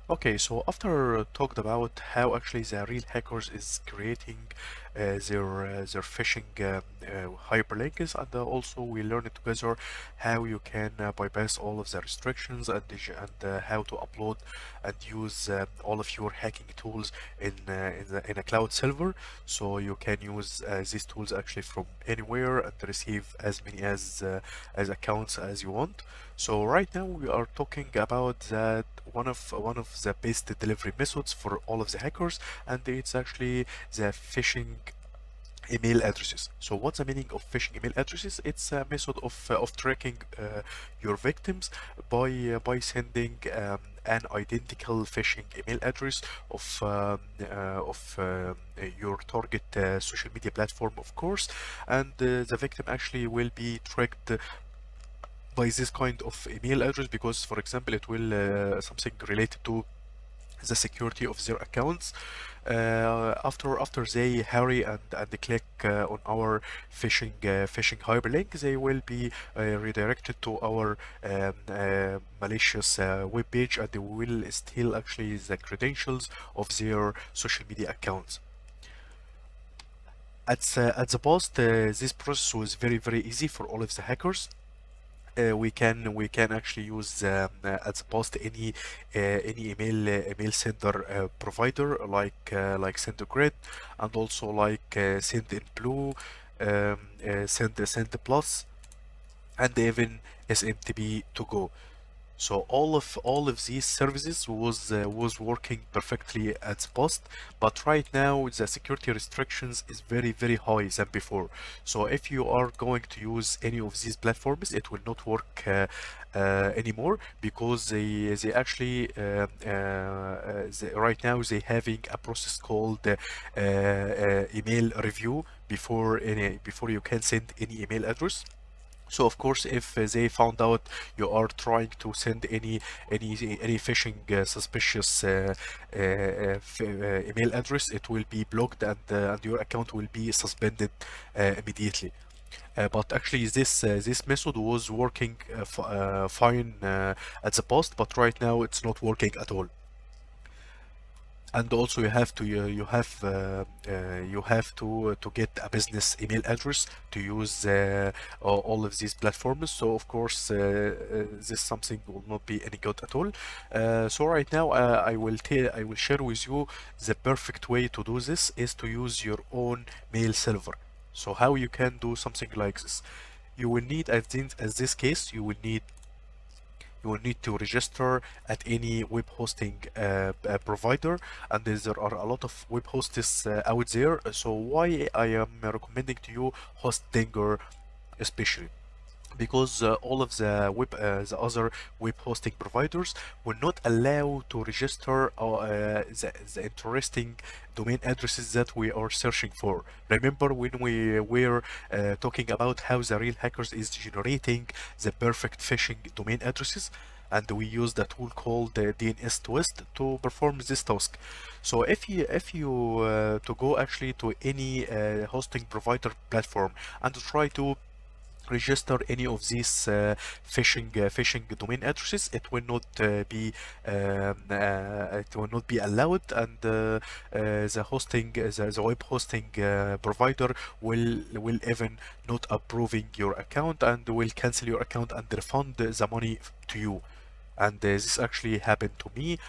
Okay, so after talked about how actually the real hackers is creating their phishing hyperlinks, and also we learned together how you can bypass all of the restrictions and how to upload and use all of your hacking tools in a cloud server, so you can use these tools actually from anywhere and receive as many as accounts as you want. So right now we are talking about that one of the best delivery methods for all of the hackers, and it's actually the phishing email addresses. So what's the meaning of phishing email addresses? It's a method of tracking your victims by sending an identical phishing email address of your target social media platform, of course, and the victim actually will be tracked by this kind of email address because, for example, it will something related to the security of their accounts. After they hurry and click on our phishing hyperlink, they will be redirected to our malicious web page, and they will steal actually the credentials of their social media accounts. At the past, this process was very easy for all of the hackers. We can actually use at the post any email sender provider like SendGrid, and also like Send in Blue, Send Plus, and even SMTP to go. So all of these services was working perfectly at the past, but right now the security restrictions is very high than before. So if you are going to use any of these platforms, it will not work anymore because they actually right now they having a process called email review before you can send any email address. So of course, if they found out you are trying to send any phishing suspicious email address, it will be blocked, and your account will be suspended immediately. But actually, this method was working fine at the past, but right now it's not working at all. And also you have to get a business email address to use all of these platforms. So of course this something will not be any good at all. So right now I will share with you the perfect way to do this is to use your own mail server. So how you can do something like this? You will need, as this case, you will need to register at any web hosting provider, and there are a lot of web hosts out there. So why I am recommending to you Hostinger especially? Because all of the other web hosting providers will not allow to register the interesting domain addresses that we are searching for. Remember when we were talking about how the real hackers is generating the perfect phishing domain addresses, and we use the tool called DNS Twist to perform this task. So if you to go actually to any hosting provider platform and try to register any of these phishing domain addresses, it will not be allowed, and the web hosting provider will even not approving your account and will cancel your account and refund the money to you. And this actually happened to me.